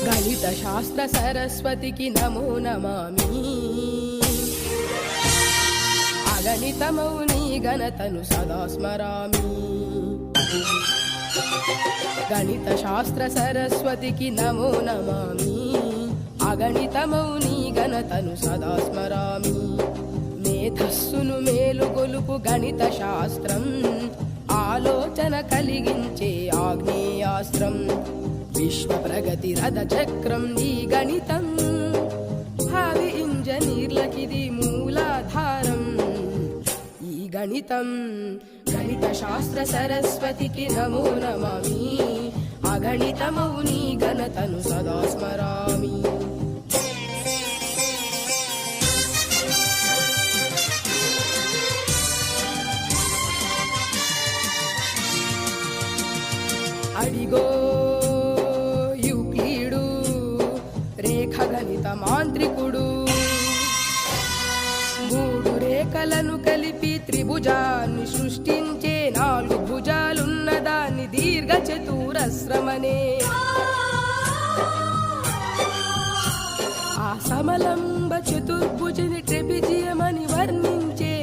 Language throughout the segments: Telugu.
గణిత శాస్త్ర సరస్వతికి నమో నమామి. అగణితమౌ నీ ఘనతను సదా స్మరామి. గణిత శాస్త్ర సరస్వతికి నమో నమామి. అగణితమౌ నీ ఘనతను సదా స్మరామి. మేధస్సును మేలుగొలుపు గణిత శాస్త్రం, ఆలోచన కలిగించే ఆగ్నేయాస్త్రం. విశ్వ ప్రగతి రథ చక్రం ఈ గణితం, భావి ఇంజనీర్లకిది మూలాధారం. ఈ గణితం గణిత శాస్త్ర సరస్వతికి నమో నమామి. అగణితమౌ నీ ఘనతను సదా స్మరామి. అడిగో యూక్లిడు రేఖ గణిత మాంత్రికుడు. మూడు రేఖలను కలిపి త్రిభుజాన్ని సృష్టించే, నాలుగు భుజాలున్న దాన్ని దీర్ఘ చతురస్రమనే. ఆ సమలంబ చతుర్భుజని ట్రెపిజియమని వర్ణించే,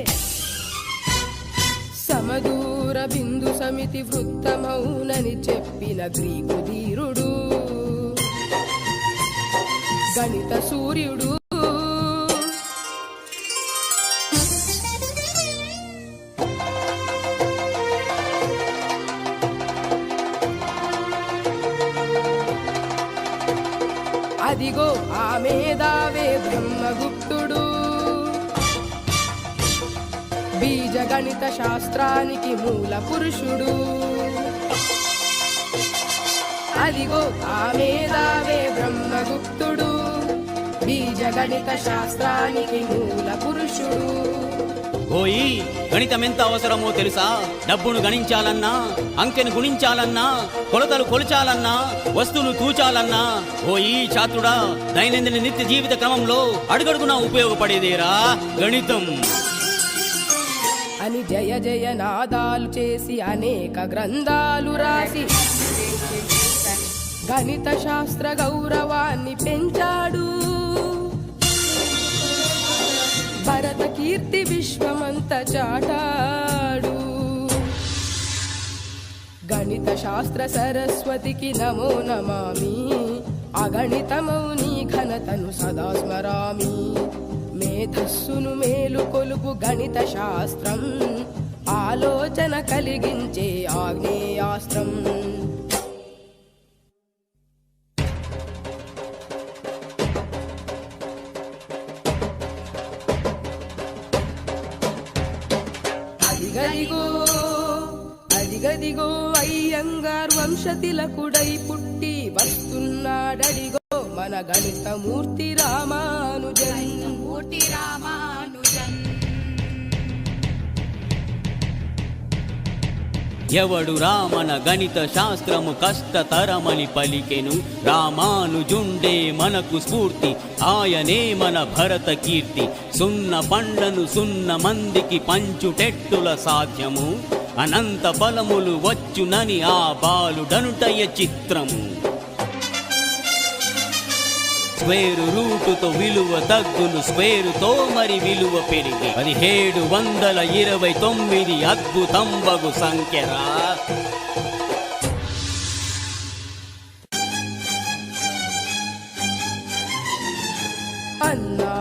సమదూర బిందు సమితి వృత్తమౌనని చెప్పిన గ్రీకు ధీరుడు గణిత సూర్యుడు. అదిగో ఆ మేధావే బ్రహ్మగుప్తుడు, బీజ గణిత శాస్త్రానికి మూల పురుషుడు. అదిగో ఆ మేధావే బ్రహ్మగుప్తుడు, బీజ గణిత శాస్త్రానికి మూల పురుషుడు. ఓయి గణితం ఎంత అవసరమో తెలుసా? డబ్బును గణించాలన్నా, అంకెను గుణించాలన్నా, కొలతలు కొలచాలన్నా, వస్తువులు తూచాలన్నా, ఓయి ఛాత్రుడా, దైనందిన నిత్య జీవిత క్రమంలో అడుగడుగునా ఉపయోగపడేదేరా గణితం అని జయ జయ నాదాలు చేసి అనేక గ్రంథాలు రాసి గణిత శాస్త్ర గౌరవాన్ని పెంచాడు. భరత కీర్తి విశ్వమంత చాటాడు. గణిత శాస్త్ర సరస్వతికి నమో నమామి. అగణితమౌ నీ ఘనతను సదా స్మరామి. మేధస్సును మేలు కొలుపు గణిత శాస్త్రం, ఆలోచన కలిగించే ఆగ్నేయాస్త్రం. అదిగదిగో అదిగదిగో అయ్యంగార్ వంశతిలకుడై పుట్టి వస్తున్నాడడిగో మన గణిత మూర్తి రామానుజన్. ఎవడు రామన గణిత శాస్త్రము కష్టతరమని పలికెను, రామానుజుండే మనకు స్ఫూర్తి, ఆయనే మన భరత కీర్తి. సున్న పండ్లను సున్న మందికి పంచుటెట్టుల సాధ్యము, అనంత బలములు వచ్చునని ఆ బాలుడనుటయ చిత్రము. స్క్వేరు రూటుతో విలువ తగ్గును, స్క్వేరుతో మరి విలువ పెరిగి 1729 అద్భుతంబగు సంఖ్యరా. అన్నా